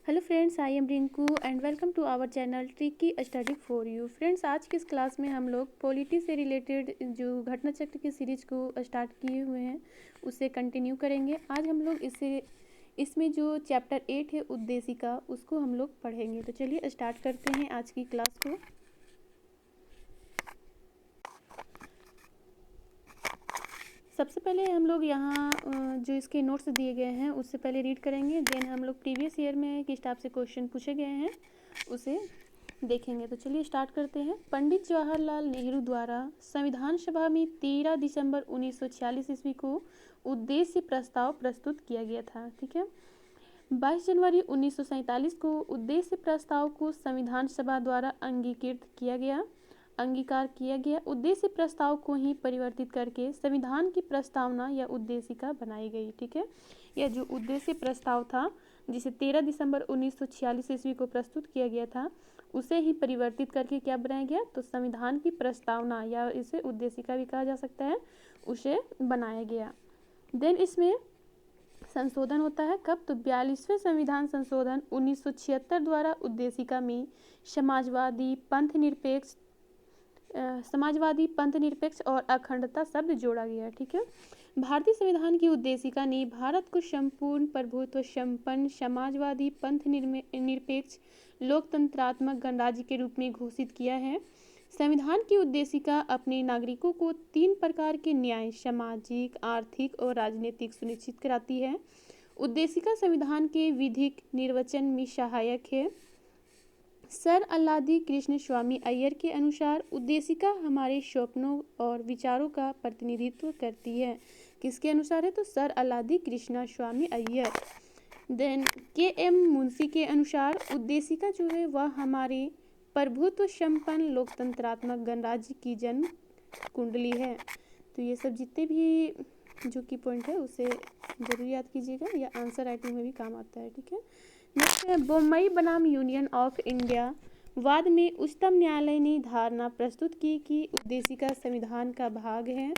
Hello friends, I am Rinku and welcome to our channel tricky study for you. Friends, आज की इस class में हम लोग पॉलिटी से रिलेटेड जो घटना चक्र की सीरीज को स्टार्ट किए हुए हैं उसे कंटिन्यू करेंगे। आज हम लोग इसमें जो चैप्टर 8 है उद्देशिका, उसको हम लोग पढ़ेंगे। तो चलिए स्टार्ट करते हैं आज की क्लास को। सबसे पहले हम लोग यहाँ जो इसके नोट्स दिए गए हैं उससे पहले रीड करेंगे, देन हम लोग प्रीवियस ईयर में किस टाइप से क्वेश्चन पूछे गए हैं उसे देखेंगे। तो चलिए स्टार्ट करते हैं। पंडित जवाहरलाल नेहरू द्वारा संविधान सभा में 13 दिसंबर 1946 ईस्वी को उद्देश्य प्रस्ताव प्रस्तुत किया गया था। ठीक है, 22 जनवरी 1947 को उद्देश्य प्रस्ताव को संविधान सभा द्वारा अंगीकार किया गया। उद्देश्य प्रस्ताव को ही परिवर्तित करके संविधान की प्रस्तावना या उद्देशिका बनाई गई। ठीक है, यह जो उद्देश्य प्रस्ताव था जिसे 13 दिसंबर 1946 ईस्वी को प्रस्तुत किया गया था, उसे ही परिवर्तित करके क्या बनाया गया, तो संविधान की प्रस्तावना या इसे उद्देशिका भी कहा जा सकता है, उसे बनाया गया। देन इसमें संशोधन होता है कब, तो 42वें संविधान संशोधन 1976 द्वारा उद्देशिका में समाजवादी पंथ निरपेक्ष और अखंडता शब्द जोड़ा गया। ठीक है, भारतीय संविधान की उद्देशिका ने भारत को संपूर्ण प्रभुत्व संपन्न समाजवादी पंथ निरपेक्ष लोकतंत्रात्मक गणराज्य के रूप में घोषित किया है। संविधान की उद्देशिका अपने नागरिकों को 3 प्रकार के न्याय, सामाजिक, आर्थिक और राजनीतिक सुनिश्चित कराती है। उद्देशिका संविधान के विधिक निर्वचन में सहायक है। सर अल्लादी कृष्ण स्वामी अय्यर के अनुसार उद्देशिका हमारे स्वप्नों और विचारों का प्रतिनिधित्व करती है। किसके अनुसार है, तो sir Alladi Krishnaswami Ayyar. Then KM. Munshi के अनुसार उद्देशिका जो है वह हमारे प्रभुत्व संपन्न लोकतंत्रात्मक गणराज्य की जन्म कुंडली है। तो ये सब जितने भी जो की पॉइंट है उसे जरूर याद कीजिएगा, या आंसर राइटिंग में भी काम आता है। ठीक है, नेक्स्ट है बम्बई बनाम यूनियन ऑफ इंडिया वाद में उच्चतम न्यायालय ने धारणा प्रस्तुत की कि उद्देशिका संविधान का भाग है।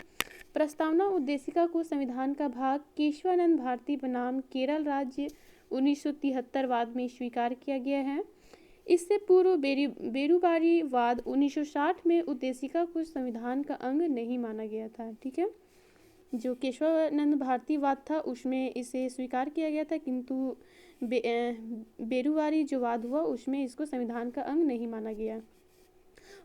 प्रस्तावना उद्देशिका को संविधान का भाग केशवानंद भारती बनाम केरल राज्य 1973 वाद में स्वीकार किया गया है। इससे पूर्व बेरुबारी वाद 1960 में उद्देशिका को संविधान का अंग नहीं माना गया था। ठीक है, जो केशवानंद भारती वाद था उसमें इसे स्वीकार किया गया था, किंतु बेरुवारी जो वाद हुआ उसमें इसको संविधान का अंग नहीं माना गया।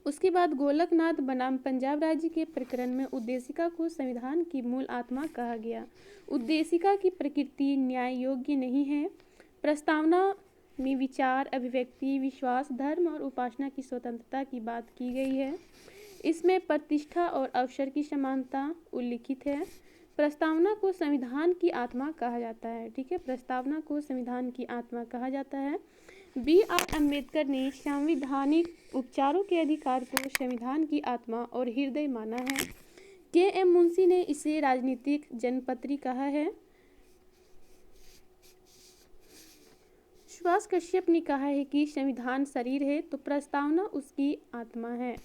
उसके बाद गोलकनाथ बनाम पंजाब राज्य के प्रकरण में उद्देशिका को संविधान की मूल आत्मा कहा गया। उद्देशिका की प्रकृति न्याय योग्य नहीं है। प्रस्तावना में विचार, अभिव्यक्ति, विश्वास, धर्म और उपासना की स्वतंत्रता की बात की गई है। इसमें प्रतिष्ठा और अवसर की समानता उल्लिखित है। प्रस्तावना को संविधान की आत्मा कहा जाता है। ठीक है, प्रस्तावना को संविधान की आत्मा कहा जाता है। B.R. अम्बेडकर ने संवैधानिक उपचारों के अधिकार को संविधान की आत्मा और हृदय माना है। के.एम. मुंशी ने इसे राजनीतिक जनपत्री कहा है। सुभाष कश्यप ने कहा है कि संविधान शरीर है तो प्रस्तावना उसकी आत्मा है।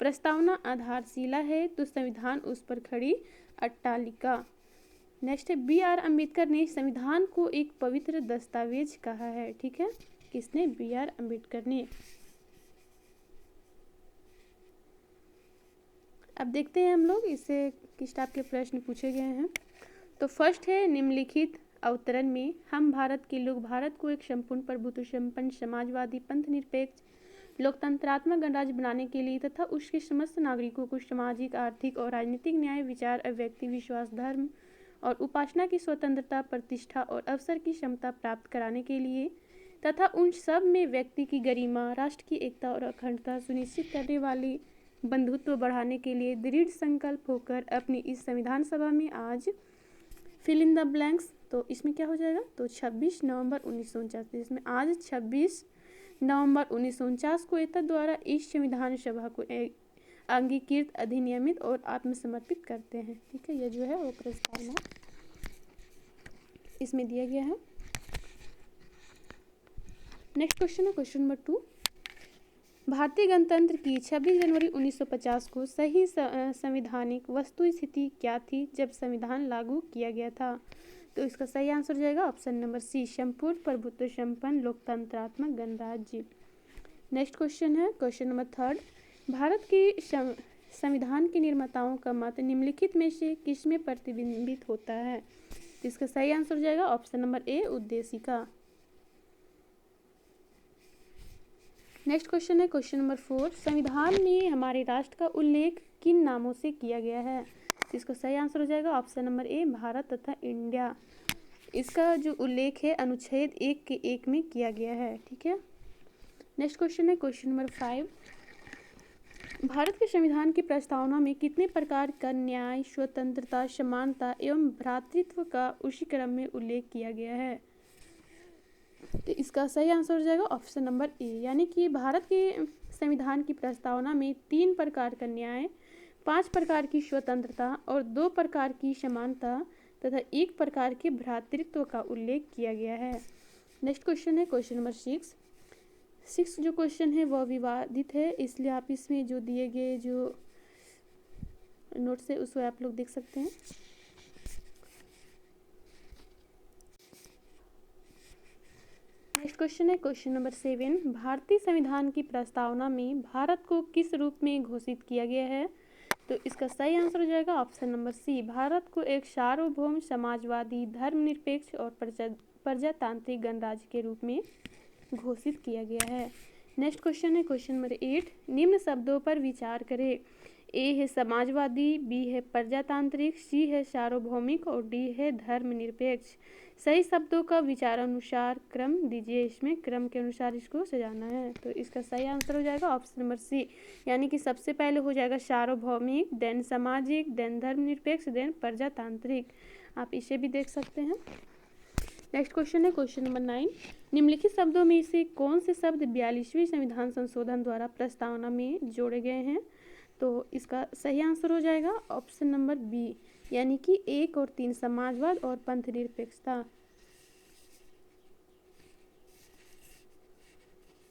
प्रस्तावना आधारशिला है तो संविधान उस पर खड़ी अट्टालिका। नेक्स्ट है B.R. अम्बेडकर ने संविधान को एक पवित्र दस्तावेज कहा है। ठीक है, किसने, B.R. अम्बेडकर ने। अब देखते हैं हम लोग इससे किस टाइप के प्रश्न पूछे गए हैं। तो फर्स्ट है, निम्नलिखित अवतरण में हम भारत के लोग भारत को एक संपूर्ण प्रभुत्व संपन्न समाजवादी पंथ निरपेक्ष लोकतंत्रात्मक गणराज्य बनाने के लिए तथा उसके समस्त नागरिकों को सामाजिक, आर्थिक और राजनीतिक न्याय, विचार, अभिव्यक्ति, विश्वास, धर्म और उपासना की स्वतंत्रता, प्रतिष्ठा और अवसर की क्षमता प्राप्त कराने के लिए तथा उन सब में व्यक्ति की गरिमा, राष्ट्र की एकता और अखंडता सुनिश्चित करने वाली बंधुत्व बढ़ाने के लिए दृढ़ संकल्प होकर अपनी इस संविधान सभा में आज फिल इन द ब्लैंक्स। तो इसमें क्या हो जाएगा, तो 26 नवंबर 1949, इसमें आज 26 नवंबर 1949 को एतद द्वारा इस संविधान सभा को अंगीकृत, अधिनियमित और आत्मसमर्पित करते हैं। ठीक है, यह जो है वो प्रस्तावना इसमें दिया गया है। नेक्स्ट क्वेश्चन है क्वेश्चन नंबर 2। भारतीय गणतंत्र की 26 जनवरी 1950 को सही संवैधानिक वस्तु स्थिति क्या थी जब संविधान लागू किया गया था। तो इसका सही आंसर हो जाएगा ऑप्शन नंबर सी, संपूर्ण प्रभुत्व संपन्न लोकतंत्रात्मक गणराज्य। नेक्स्ट क्वेश्चन है क्वेश्चन नंबर 3, भारत की संविधान के निर्माताओं का मत निम्नलिखित में से किसमें प्रतिबिंबित होता है? तो इसका सही आंसर हो जाएगा ऑप्शन नंबर ए, उद्देशिका। नेक्स्ट क्वेश्चन है क्वेश्चन नंबर 4, संविधान में हमारे राष्ट्र का उल्लेख किन नामों से किया गया है? तो इसका सही आंसर हो जाएगा ऑप्शन नंबर ए, भारत तथा इंडिया। इसका जो उल्लेख है अनुच्छेद 1 के 1 में किया गया है। ठीक है। नेक्स्ट क्वेश्चन है क्वेश्चन नंबर 5, भारत के संविधान की प्रस्तावना में कितने प्रकार का न्याय, स्वतंत्रता, समानता एवं भ्रातृत्व का उसी क्रम में उल्लेख किया गया है? तो इसका सही आंसर हो जाएगा ऑप्शन नंबर ए, यानी कि भारत के संविधान की प्रस्तावना में 3 प्रकार का न्याय, 5 प्रकार की स्वतंत्रता और 2 प्रकार की समानता तथा 1 प्रकार के भ्रातृत्व का उल्लेख किया गया है। नेक्स्ट क्वेश्चन है क्वेश्चन नंबर 6 जो क्वेश्चन है वह विवादित है, इसलिए आप इसमें जो दिए गए जो नोट्स है उसको आप लोग देख सकते हैं। नेक्स्ट क्वेश्चन है क्वेश्चन नंबर 7, भारतीय संविधान की प्रस्तावना में भारत को किस रूप में घोषित किया गया है? तो इसका सही आंसर हो जाएगा ऑप्शन नंबर सी, भारत को एक सार्वभौम, समाजवादी, धर्मनिरपेक्ष और प्रजातांत्रिक गणराज्य के रूप में घोषित किया गया है। नेक्स्ट क्वेश्चन है क्वेश्चन नंबर 8, निम्न शब्दों पर विचार करें। ए है समाजवादी, बी है प्रजातांत्रिक, सी है सार्वभौमिक और डी है धर्मनिरपेक्ष। सही शब्दों का विचारानुसार क्रम दीजिए, इसमें क्रम के अनुसार इसको सजाना है। तो इसका सही आंसर हो जाएगा ऑप्शन नंबर सी, यानी कि सबसे पहले हो जाएगा सार्वभौमिक, देन सामाजिक, देन धर्मनिरपेक्ष, देन प्रजातांत्रिक। आप इसे भी देख सकते हैं। नेक्स्ट क्वेश्चन है क्वेश्चन नंबर 9, निम्नलिखित शब्दों में से कौन से शब्द 42वें संविधान संशोधन द्वारा प्रस्तावना में जोड़े गए हैं? तो इसका सही आंसर हो जाएगा ऑप्शन नंबर बी, यानी कि 1 और 3 समाजवाद और पंथ निरपेक्षता।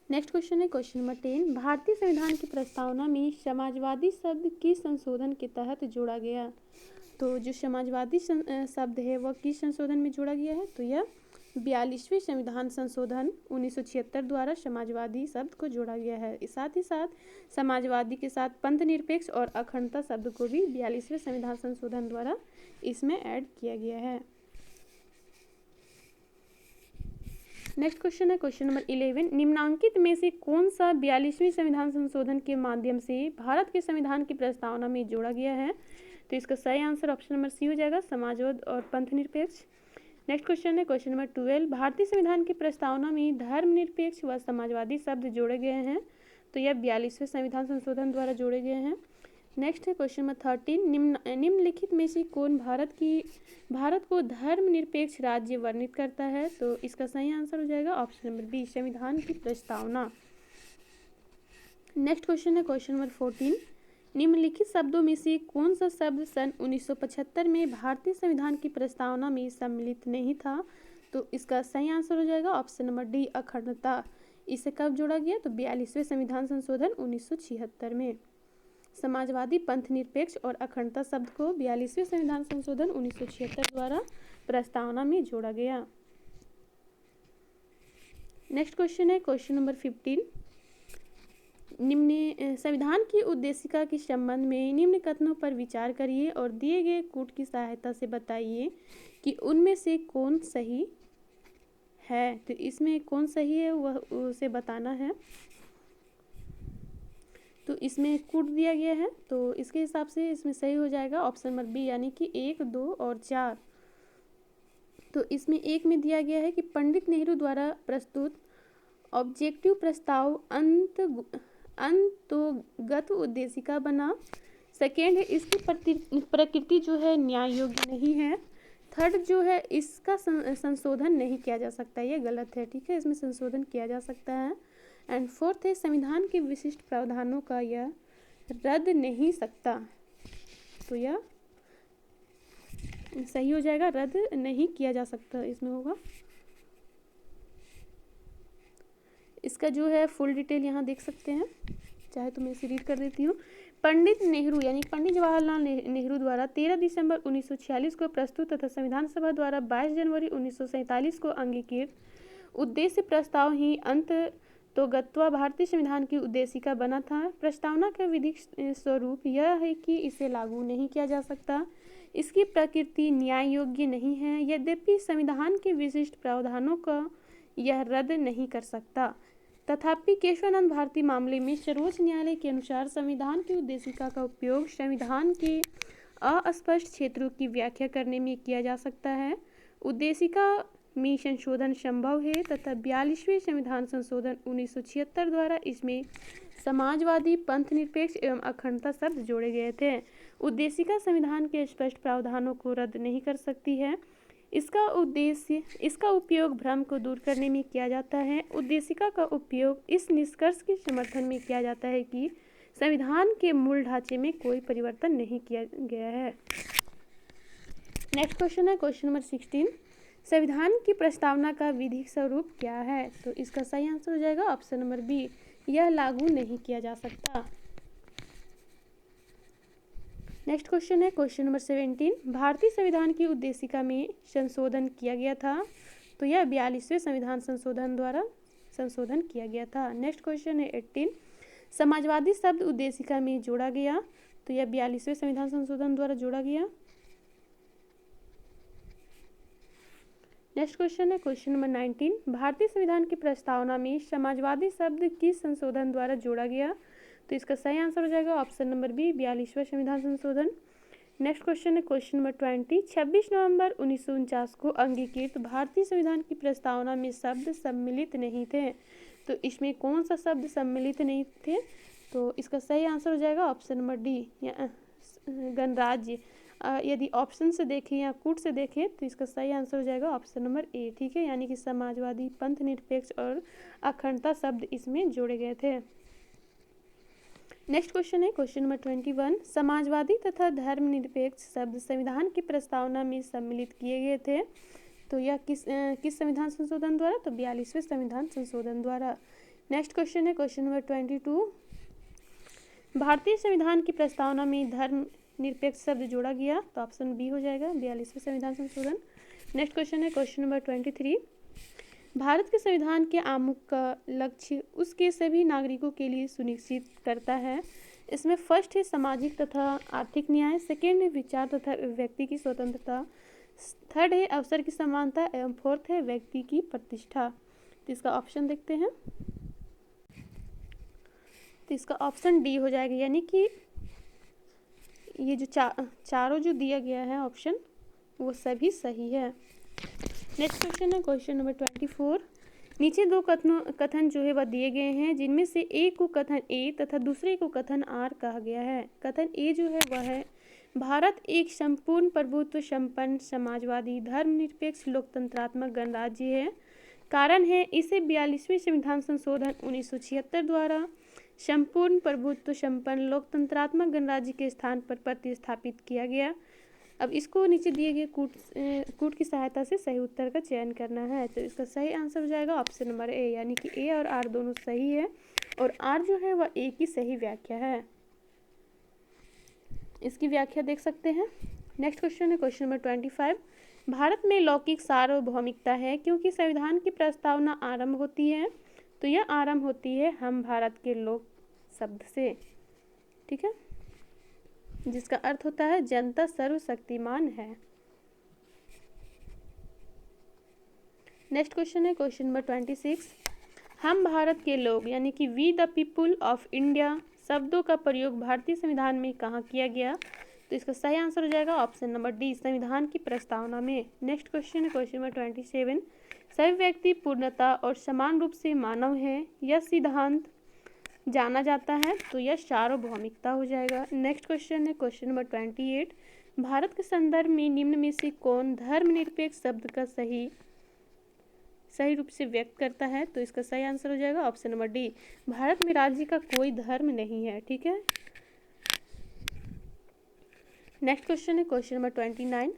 नेक्स्ट क्वेश्चन है क्वेश्चन नंबर 10, भारतीय संविधान की प्रस्तावना में समाजवादी शब्द किस संशोधन के तहत जोड़ा गया? तो जो समाजवादी शब्द है वह किस संशोधन में जोड़ा गया है? तो यह 42वें संविधान संशोधन 1976 द्वारा समाजवादी शब्द को जोड़ा गया है। साथ ही साथ समाजवादी के साथ पंथ निरपेक्ष और अखंडता शब्द को भी 42वें संविधान संशोधन द्वारा इसमें ऐड किया गया है। नेक्स्ट क्वेश्चन है क्वेश्चन नंबर 11, निम्नांकित में से कौन सा 42वें संविधान संशोधन के माध्यम से भारत के संविधान की प्रस्तावना में जोड़ा गया है? तो इसका सही आंसर ऑप्शन नंबर सी हो जाएगा, समाजवाद और पंथ निरपेक्ष। नेक्स्ट क्वेश्चन है क्वेश्चन नंबर 12, भारतीय संविधान की प्रस्तावना में धर्मनिरपेक्ष व समाजवादी शब्द जोड़े गए हैं। तो यह 42वें संविधान संशोधन द्वारा जोड़े गए हैं। नेक्स्ट है क्वेश्चन नंबर 13, निम्नलिखित में से कौन भारत को धर्मनिरपेक्ष राज्य वर्णित करता है? तो इसका सही आंसर हो जाएगा ऑप्शन नंबर बी, संविधान की प्रस्तावना। नेक्स्ट क्वेश्चन है क्वेश्चन नंबर 14, निम्नलिखित शब्दों में से कौन सा शब्द सन 1975 में भारतीय संविधान की प्रस्तावना में सम्मिलित नहीं था? तो इसका सही आंसर हो जाएगा ऑप्शन नंबर डी, अखंडता। इसे कब जोड़ा गया? तो 42वें संविधान संशोधन 1976 में। समाजवादी, पंथ निरपेक्ष और अखंडता शब्द को 42वें संविधान संशोधन 1976 द्वारा प्रस्तावना में जोड़ा गया। नेक्स्ट क्वेश्चन है क्वेश्चन नंबर 15, निम्न संविधान की उद्देशिका के संबंध में निम्न कथनों पर विचार करिए और दिए गए कूट की सहायता से बताइए कि उनमें से कौन सही है। तो इसमें कौन सही है वह उसे बताना है। तो इसमें कूट दिया गया है, तो इसके हिसाब से इसमें सही हो जाएगा ऑप्शन नंबर बी, यानी कि 1, 2 और 4। तो इसमें 1 में दिया गया है कि पंडित नेहरू द्वारा प्रस्तुत ऑब्जेक्टिव प्रस्ताव अंतोगत उद्देशिका बना। सेकेंड है इसकी प्रकृति जो है न्याय योग्य नहीं है। थर्ड जो है इसका संशोधन नहीं किया जा सकता, ये गलत है। ठीक है, इसमें संशोधन किया जा सकता है। एंड फोर्थ है संविधान के विशिष्ट प्रावधानों का यह रद्द नहीं सकता। तो यह सही हो जाएगा, रद्द नहीं किया जा सकता इसमें होगा। इसका जो है फुल डिटेल यहाँ देख सकते हैं, चाहे तो मैं इसे रीड कर देती हूँ। पंडित नेहरू यानी पंडित जवाहरलाल नेहरू द्वारा 13 दिसंबर 1946 को प्रस्तुत तथा संविधान सभा द्वारा 22 जनवरी 1947 को अंगीकृत उद्देश्य प्रस्ताव ही अंत तो गत्वा भारतीय संविधान की उद्देशिका बना था। प्रस्तावना का विधिक स्वरूप यह है कि इसे लागू नहीं किया जा सकता, इसकी प्रकृति न्याय योग्य नहीं है। यद्यपि संविधान के विशिष्ट प्रावधानों का यह रद्द नहीं कर सकता, तथापि केशवानंद भारती मामले में सर्वोच्च न्यायालय के अनुसार संविधान की उद्देशिका का उपयोग संविधान के अस्पष्ट क्षेत्रों की व्याख्या करने में किया जा सकता है। उद्देशिका में संशोधन संभव है तथा 42वें संविधान संशोधन 1976 द्वारा इसमें समाजवादी, पंथ निरपेक्ष एवं अखंडता शब्द जोड़े गए थे। उद्देशिका संविधान के स्पष्ट प्रावधानों को रद्द नहीं कर सकती है। इसका उपयोग भ्रम को दूर करने में किया जाता है। उद्देशिका का उपयोग इस निष्कर्ष के समर्थन में किया जाता है कि संविधान के मूल ढांचे में कोई परिवर्तन नहीं किया गया है। नेक्स्ट क्वेश्चन है क्वेश्चन नंबर 16, संविधान की प्रस्तावना का विधिक स्वरूप क्या है? तो इसका सही आंसर हो जाएगा ऑप्शन नंबर बी, यह लागू नहीं किया जा सकता। नेक्स्ट क्वेश्चन है क्वेश्चन नंबर 17, भारतीय संविधान की उद्देशिका में संशोधन किया गया था, तो यह 42वें संविधान संशोधन द्वारा संशोधन किया गया था। नेक्स्ट क्वेश्चन है 18, समाजवादी शब्द उद्देशिका में जोड़ा गया, तो यह 42वें संविधान संशोधन द्वारा जोड़ा गया। नेक्स्ट क्वेश्चन है क्वेश्चन नंबर 19, भारतीय संविधान की प्रस्तावना में समाजवादी शब्द किस संशोधन द्वारा जोड़ा गया? तो इसका सही आंसर हो जाएगा ऑप्शन नंबर बी, 42वां संविधान संशोधन। नेक्स्ट क्वेश्चन है क्वेश्चन नंबर 20, 26 नवंबर 1949 को अंगीकृत भारतीय संविधान की प्रस्तावना में शब्द सम्मिलित नहीं थे, तो इसमें कौन सा शब्द सम्मिलित नहीं थे? तो इसका सही आंसर हो जाएगा ऑप्शन नंबर डी, गणराज्य। यदि ऑप्शन से देखें या कूट से देखें तो इसका सही आंसर हो जाएगा ऑप्शन नंबर ए, ठीक है, यानी कि समाजवादी, पंथ निरपेक्ष और अखंडता शब्द इसमें जोड़े गए थे। नेक्स्ट क्वेश्चन है क्वेश्चन नंबर 21, समाजवादी तथा धर्मनिरपेक्ष शब्द संविधान की प्रस्तावना में सम्मिलित किए गए थे, तो यह किस संविधान संशोधन द्वारा? तो 42वें संविधान संशोधन द्वारा। नेक्स्ट क्वेश्चन है क्वेश्चन नंबर 22, भारतीय संविधान की प्रस्तावना में धर्म निरपेक्ष शब्द जोड़ा गया, तो ऑप्शन बी हो जाएगा 42वें संविधान संशोधन। नेक्स्ट क्वेश्चन है क्वेश्चन नंबर 23, भारत के संविधान के आमुख का लक्ष्य उसके सभी नागरिकों के लिए सुनिश्चित करता है। इसमें फर्स्ट है सामाजिक तथा आर्थिक न्याय, सेकेंड है विचार तथा व्यक्ति की स्वतंत्रता, थर्ड है अवसर की समानता एवं फोर्थ है व्यक्ति की प्रतिष्ठा। तो इसका ऑप्शन देखते हैं, तो इसका ऑप्शन डी हो जाएगा, यानी कि ये जो चारों जो दिया गया है ऑप्शन वो सभी सही है। नेक्स्ट क्वेश्चन है क्वेश्चन नंबर 24, नीचे दो कथन जो है वह दिए गए हैं, जिनमें से एक को कथन ए तथा दूसरे को कथन आर कहा गया है। कथन ए जो है वह है, भारत एक संपूर्ण प्रभुत्व संपन्न समाजवादी धर्मनिरपेक्ष लोकतंत्रात्मक गणराज्य है। कारण है इसे 42वें संविधान संशोधन 1976 द्वारा संपूर्ण प्रभुत्व संपन्न लोकतंत्रात्मक गणराज्य के स्थान पर प्रतिस्थापित किया गया। अब इसको नीचे दिए गए कूट की सहायता से सही उत्तर का चयन करना है, तो इसका सही आंसर हो जाएगा ऑप्शन नंबर ए, यानी कि ए और आर दोनों सही है और आर जो है वह ए की सही व्याख्या है। इसकी व्याख्या देख सकते हैं। नेक्स्ट क्वेश्चन है क्वेश्चन नंबर 25, भारत में लौकिक सार्वभौमिकता है क्योंकि संविधान की प्रस्तावना आरंभ होती है, तो यह आरंभ होती है हम भारत के लोग शब्द से, ठीक है, जिसका अर्थ होता है जनता सर्वशक्तिमान है। नेक्स्ट क्वेश्चन है क्वेश्चन नंबर 26, हम भारत के लोग यानी कि we the people of India शब्दों का प्रयोग भारतीय संविधान में कहाँ किया गया? तो इसका सही आंसर हो जाएगा ऑप्शन नंबर डी, संविधान की प्रस्तावना में। नेक्स्ट क्वेश्चन है क्वेश्चन नंबर 27, सभी व्यक्ति पूर्णता और समान रूप से मानव है, यह सिद्धांत जाना जाता है, तो यह सार्वभौमिकता हो जाएगा। नेक्स्ट क्वेश्चन है क्वेश्चन नंबर 28, भारत के संदर्भ में निम्न में से कौन धर्मनिरपेक्ष शब्द का सही रूप से व्यक्त करता है? तो इसका सही आंसर हो जाएगा ऑप्शन नंबर डी, भारत में राज्य का कोई धर्म नहीं है, ठीक है। नेक्स्ट क्वेश्चन है क्वेश्चन नंबर 29,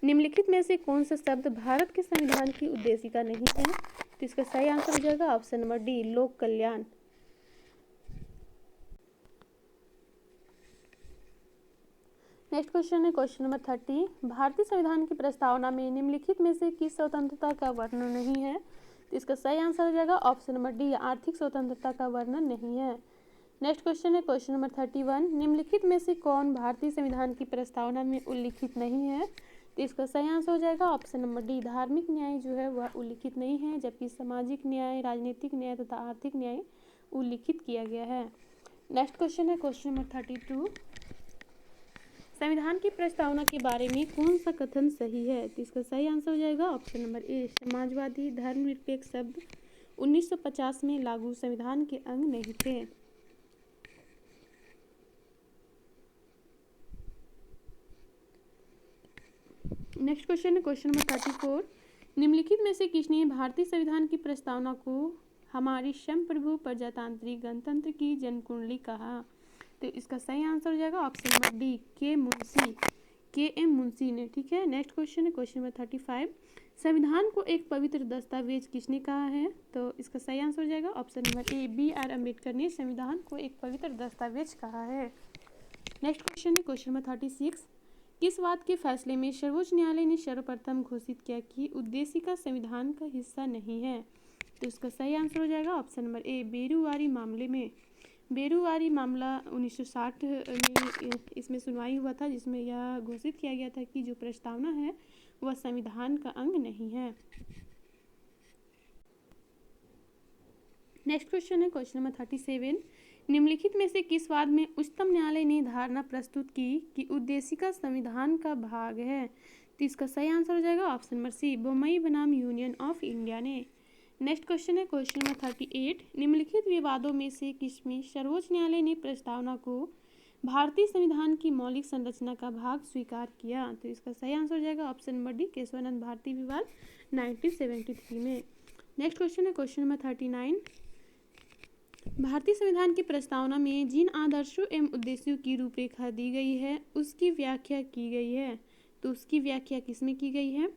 निम्नलिखित में से कौन सा शब्द भारत के संविधान की उद्देशिका नहीं है? तो इसका सही आंसर हो जाएगा ऑप्शन नंबर डी, लोक कल्याण। नेक्स्ट क्वेश्चन है क्वेश्चन नंबर 30। भारतीय संविधान की प्रस्तावना में निम्नलिखित में से किस स्वतंत्रता का वर्णन नहीं है? तो इसका सही आंसर हो जाएगा ऑप्शन नंबर डी, आर्थिक स्वतंत्रता का वर्णन नहीं है। नेक्स्ट क्वेश्चन है क्वेश्चन नंबर 31। निम्नलिखित में से कौन भारतीय संविधान की प्रस्तावना में उल्लिखित नहीं है? तो इसका सही आंसर हो जाएगा ऑप्शन नंबर डी, धार्मिक न्याय जो है वह उल्लिखित नहीं है, जबकि सामाजिक न्याय, राजनीतिक न्याय तथा आर्थिक न्याय उल्लिखित किया गया है। नेक्स्ट क्वेश्चन है क्वेश्चन नंबर 32। संविधान की प्रस्तावना के बारे में कौन सा कथन सही है? तो इसका सही आंसर हो जाएगा ऑप्शन नंबर ए, समाजवादी धर्मनिरपेक्ष शब्द 1950 में लागू संविधान के अंग नहीं थे। नेक्स्ट क्वेश्चन है क्वेश्चन नंबर 34। निम्नलिखित में से किसने भारतीय संविधान की प्रस्तावना को हमारी संप्रभु प्रजातांत्रिक गणतंत्र की जनकुंडली कहा? तो इसका सही आंसर हो जाएगा ऑप्शन नंबर डी, के एम मुंशी ने। ठीक है। नेक्स्ट क्वेश्चन है क्वेश्चन नंबर 35। संविधान को एक पवित्र दस्तावेज किसने कहा है? तो इसका सही आंसर हो जाएगा option number A, B R Ambedkar ने संविधान को एक पवित्र दस्तावेज कहा है। नेक्स्ट क्वेश्चन है क्वेश्चन नंबर 36। किस बात के फैसले में सर्वोच्च न्यायालय ने सर्वप्रथम घोषित किया कि उद्देशिका संविधान का हिस्सा नहीं है? तो इसका सही आंसर हो जाएगा ऑप्शन नंबर ए, बेरुवारी मामले में। बेरुवारी मामला 1960 में इसमें सुनवाई हुआ था, जिसमें यह घोषित किया गया था कि जो प्रस्तावना है वह संविधान का अंग नहीं है। नेक्स्ट क्वेश्चन है क्वेश्चन नंबर 37। निम्नलिखित में से किस वाद में उच्चतम न्यायालय ने धारणा प्रस्तुत की कि उद्देशिका संविधान का भाग है? तो इसका सही आंसर हो जाएगा ऑप्शन नंबर सी, बोम्मई बनाम यूनियन ऑफ इंडिया ने। नेक्स्ट क्वेश्चन है क्वेश्चन नंबर 38। निम्नलिखित विवादों में से किसमें सर्वोच्च न्यायालय ने प्रस्तावना को भारतीय संविधान की मौलिक संरचना का भाग स्वीकार किया? तो इसका सही आंसर हो जाएगा option number D, Kesavananda Bharati विवाद 1973 में। नेक्स्ट क्वेश्चन है क्वेश्चन नंबर 39। भारतीय संविधान की प्रस्तावना में जिन आदर्शों एवं उद्देश्यों की रूपरेखा दी गई है उसकी व्याख्या की गई है, तो उसकी व्याख्या किसमें की गई है?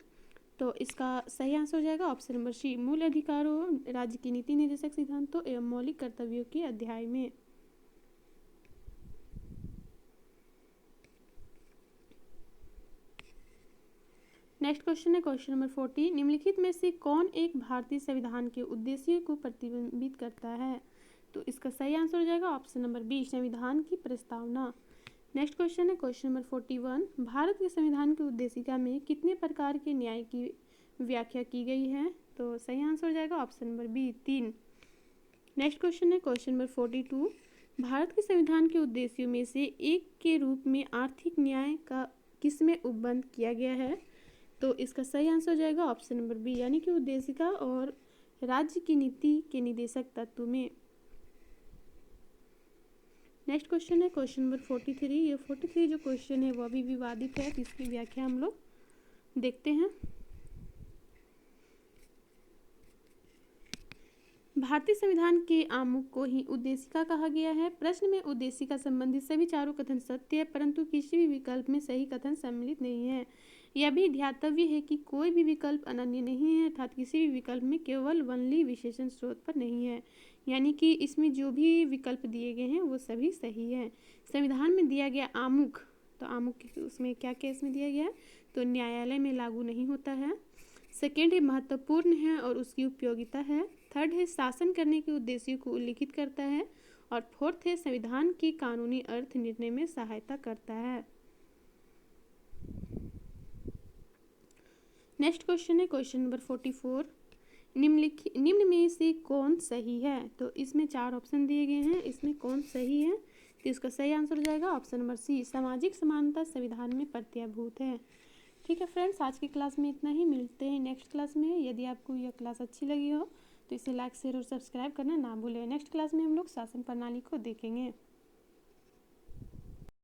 तो इसका सही आंसर हो जाएगा ऑप्शन नंबर सी, मूल अधिकारों, राज्य की नीति निर्देशक सिद्धांतों एवं मौलिक कर्तव्यों के अध्याय में। नेक्स्ट क्वेश्चन है क्वेश्चन नंबर 40। निम्नलिखित में से कौन एक भारतीय संविधान के उद्देश्य को प्रतिबिंबित करता है? तो इसका सही आंसर हो जाएगा ऑप्शन नंबर बी, संविधान की प्रस्तावना। नेक्स्ट क्वेश्चन है क्वेश्चन नंबर 41। भारत के संविधान की उद्देशिका में कितने प्रकार के न्याय की व्याख्या की गई है? तो सही आंसर हो जाएगा option number B, 3। Next question है क्वेश्चन नंबर 42। भारत के संविधान के उद्देश्यों में से एक के रूप में आर्थिक न्याय का किसमें उपबंध किया गया है? तो इसका सही आंसर हो जाएगा ऑप्शन नंबर बी, यानी कि उद्देशिका और राज्य की नीति के निदेशक तत्व में। नेक्स्ट क्वेश्चन है क्वेश्चन नंबर 43। ये 43 जो क्वेश्चन है वह भी विवादित है, तो इसकी व्याख्या हम लोग देखते हैं। भारतीय संविधान के आमुख को ही उद्देशिका कहा गया है। प्रश्न में उद्देशिका संबंधित सभी चारों कथन सत्य है, परंतु किसी भी विकल्प में सही कथन सम्मिलित नहीं है। यह भी ध्यातव्य है कि कोई भी विकल्प अनन्य नहीं है, अर्थात किसी भी विकल्प में केवल वनली विशेषण स्रोत पर नहीं है, यानी कि इसमें जो भी विकल्प दिए गए हैं वो सभी सही है। संविधान में दिया गया आमुख, तो आमुख उसमें क्या केस में दिया गया है? तो न्यायालय में लागू नहीं होता है। सेकेंड है महत्वपूर्ण है और उसकी उपयोगिता है। थर्ड है शासन करने के उद्देश्यों को उल्लिखित करता है। और फोर्थ है संविधान की कानूनी अर्थ निर्णय में सहायता करता है। नेक्स्ट क्वेश्चन है क्वेश्चन नंबर 44। निम्न में से कौन सही है? तो इसमें 4 ऑप्शन दिए गए हैं, इसमें कौन सही है? तो इसका सही आंसर हो जाएगा ऑप्शन नंबर सी, सामाजिक समानता संविधान में प्रत्याभूत है। ठीक है फ्रेंड्स, आज की क्लास में इतना ही। मिलते हैं नेक्स्ट क्लास में। यदि आपको यह क्लास अच्छी लगी हो तो इसे लाइक शेयर और सब्सक्राइब करना ना भूलें। नेक्स्ट क्लास में हम लोग शासन प्रणाली को देखेंगे।